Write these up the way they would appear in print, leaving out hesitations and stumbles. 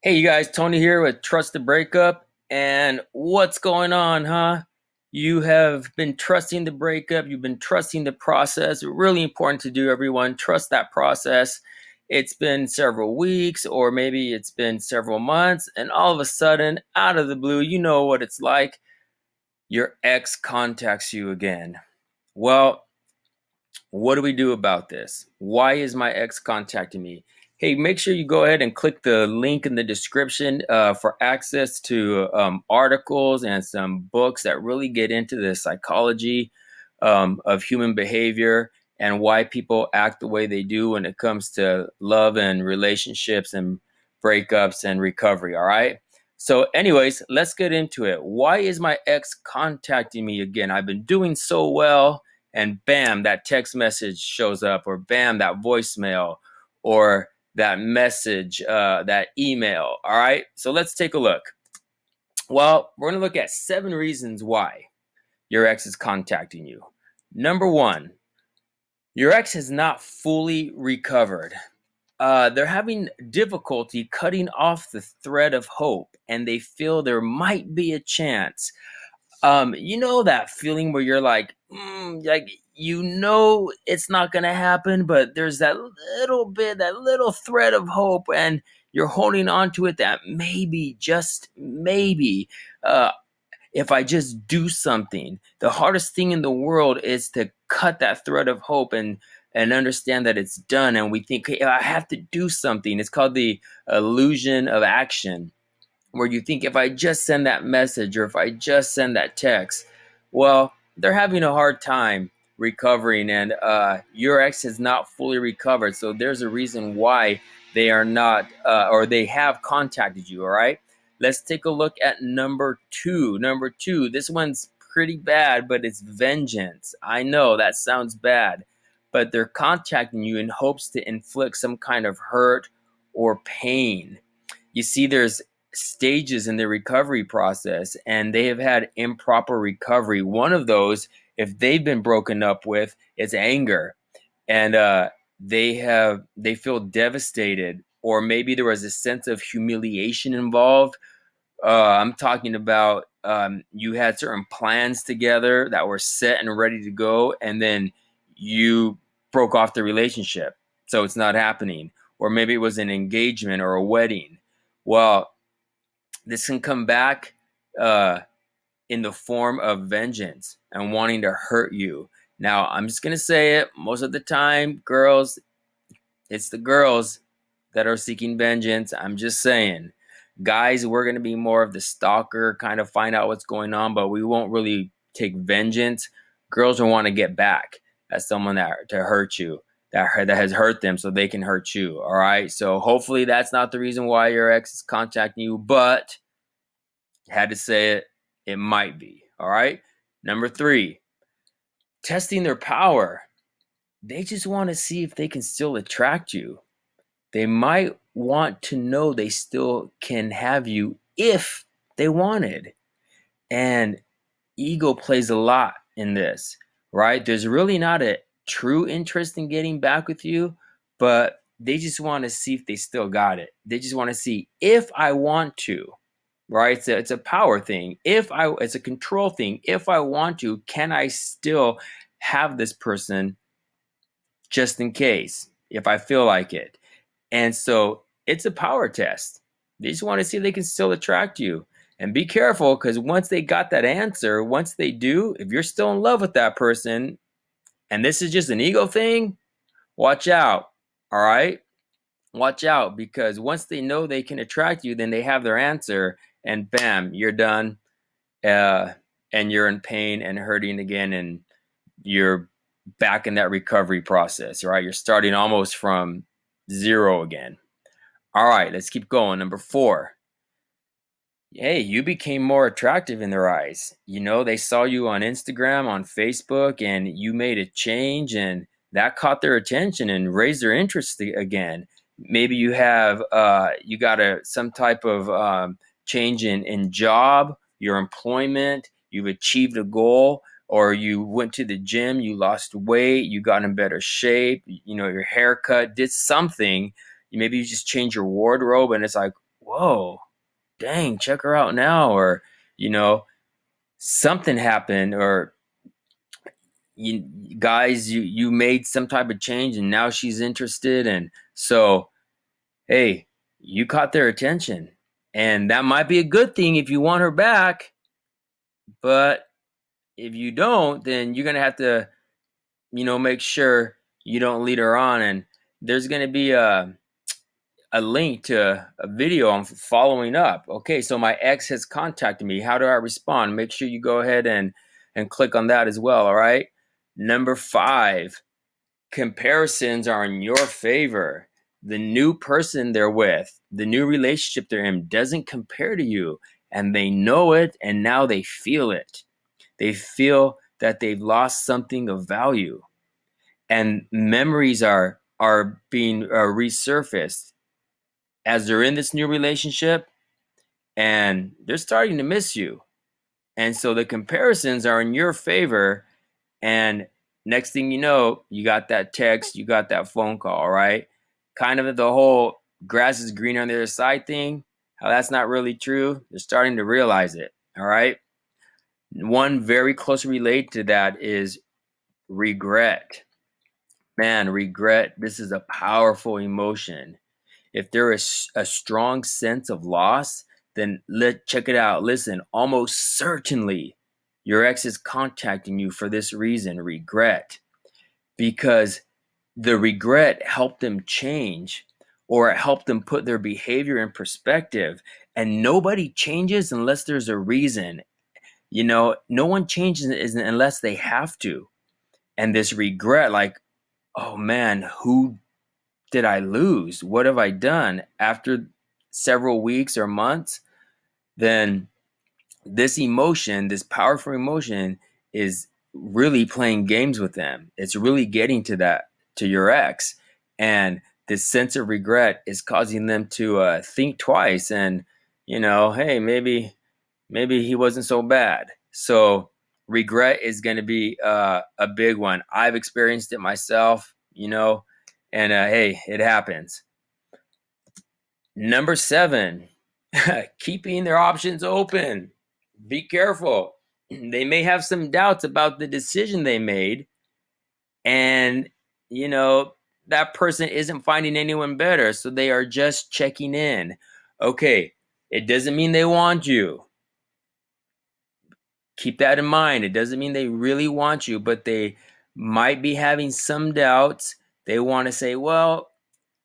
Hey, you guys, Tony here with Trust the Breakup. And what's going on, huh? You have been trusting the breakup, you've been trusting the process. Really important to do, everyone. Trust that process. It's been several weeks, or maybe it's been several months, and all of a sudden, out of the blue, you know what it's like. Your ex contacts you again. Well, what do we do about this? Why is my ex contacting me? Hey, make sure you go ahead and click the link in the description for access to articles and some books that really get into the psychology of human behavior and why people act the way they do when it comes to love and relationships and breakups and recovery. All right. So, anyways, let's get into it. Why is my ex contacting me again? I've been doing so well, and bam, that text message shows up, or bam, that voicemail, or that message, that email. All right, so let's take a look. Well, we're going to look at 7 reasons why your ex is contacting you. Number 1, your ex has not fully recovered. They're having difficulty cutting off the thread of hope, and they feel there might be a chance. You know that feeling where you're like you know it's not gonna happen, but there's that little bit, that little thread of hope, and you're holding on to it that maybe, just maybe, uh, if I just do something. The hardest thing in the world is to cut that thread of hope and understand that it's done, and we think, hey, I have to do something. It's called the illusion of action, where you think if I just send that message or if I just send that text, well, they're having a hard time recovering, and your ex has not fully recovered. So there's a reason why they are not, or they have contacted you. All right. Let's take a look at number 2. Number 2, this one's pretty bad, but it's vengeance. I know that sounds bad, but they're contacting you in hopes to inflict some kind of hurt or pain. You see, there's stages in the recovery process, and they have had improper recovery. One of those, if they've been broken up with, is anger, and they feel devastated, or maybe there was a sense of humiliation involved. I'm talking about, you had certain plans together that were set and ready to go, and then you broke off the relationship, so it's not happening. Or maybe it was an engagement or a wedding. Well, this can come back uh, in the form of vengeance and wanting to hurt you. Now, I'm just going to say it. Most of the time, girls, it's the girls that are seeking vengeance. I'm just saying. Guys, we're going to be more of the stalker, kind of find out what's going on, but we won't really take vengeance. Girls will want to get back at someone that to hurt you, that has hurt them, so they can hurt you. All right. So hopefully that's not the reason why your ex is contacting you, but had to say it, it might be. All right. Number 3, testing their power. They just want to see if they can still attract you. They might want to know they still can have you if they wanted. And ego plays a lot in this, right? There's really not a true interest in getting back with you, but they just want to see if they still got it. They just want to see if I want to, right? It's a power thing. It's a control thing. If I want to, can I still have this person just in case if I feel like it? And so it's a power test. They just want to see if they can still attract you. And be careful, because once they got that answer, once they do, if you're still in love with that person and this is just an ego thing, watch out. All right. Watch out, because once they know they can attract you, then they have their answer, and bam, you're done. Uh, and you're in pain and hurting again, and you're back in that recovery process, right? You're starting almost from zero again. All right, let's keep going. Number 4. Hey, you became more attractive in their eyes. You know, they saw you on Instagram, on Facebook, and you made a change, and that caught their attention and raised their interest again. Maybe you got some type of change in job, your employment, you've achieved a goal, or you went to the gym, you lost weight, you got in better shape, you know, your haircut, did something. Maybe you just changed your wardrobe, and it's like, whoa, dang, check her out now. Or, you know, something happened, or you guys, you made some type of change and now she's interested. And so, hey, you caught their attention. And that might be a good thing if you want her back. But if you don't, then you're going to have to, make sure you don't lead her on. And there's going to be a link to a video on following up. Okay, so my ex has contacted me. How do I respond? Make sure you go ahead and click on that as well. All right. Number 5, comparisons are in your favor. The new person they're with, the new relationship they're in, doesn't compare to you, and they know it, and now they feel it. They feel that they've lost something of value, and memories are being resurfaced as they're in this new relationship, and they're starting to miss you. And so the comparisons are in your favor. And next thing you know, you got that text, you got that phone call, right? Kind of the whole grass is greener on the other side thing, how that's not really true. They're starting to realize it, all right? One very closely related to that is regret. Man, regret, this is a powerful emotion. If there is a strong sense of loss, then check it out. Listen, almost certainly your ex is contacting you for this reason, regret, because the regret helped them change, or it helped them put their behavior in perspective. And nobody changes unless there's a reason. No one changes unless they have to. And this regret, like, oh man, who did I lose? What have I done? After several weeks or months, then this emotion, this powerful emotion, is really playing games with them. It's really getting to your ex. And this sense of regret is causing them to think twice and, hey, maybe he wasn't so bad. So regret is going to be a big one. I've experienced it myself, and hey, it happens. Number 7, keeping their options open. Be careful. They may have some doubts about the decision they made, and you know that person isn't finding anyone better, so they are just checking in. Okay, it doesn't mean they want you. Keep that in mind. It doesn't mean they really want you, but they might be having some doubts. They want to say, well,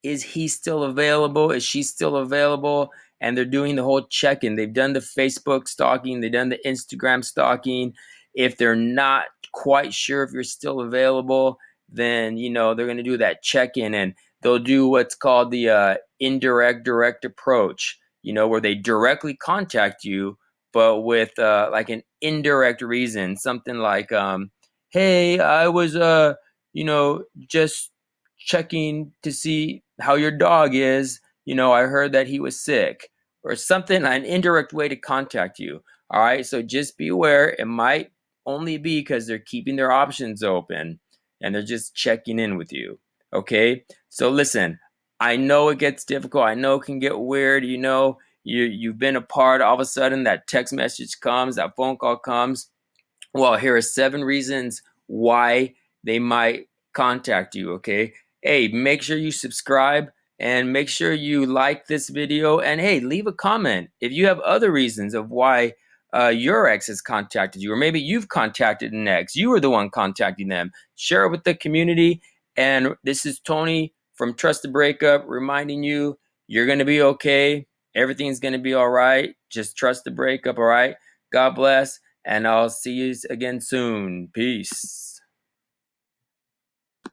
is he still available? Is she still available? And they're doing the whole check-in. They've done the Facebook stalking. They've done the Instagram stalking. If they're not quite sure if you're still available, then, they're going to do that check-in, and they'll do what's called the indirect direct approach, where they directly contact you, but with like an indirect reason, something like, hey, I was, just checking to see how your dog is. I heard that he was sick, or something, an indirect way to contact you. All right. So just be aware. It might only be because they're keeping their options open and they're just checking in with you. Okay. So listen, I know it gets difficult. I know it can get weird. You've been apart. All of a sudden that text message comes, that phone call comes. Well, here are 7 reasons why they might contact you, okay? Hey, make sure you subscribe and make sure you like this video. And hey, leave a comment if you have other reasons of why your ex has contacted you, or maybe you've contacted an ex. You were the one contacting them. Share it with the community. And this is Tony from Trust the Breakup reminding you you're going to be okay. Everything's going to be all right. Just trust the breakup, all right? God bless. And I'll see you again soon. Peace.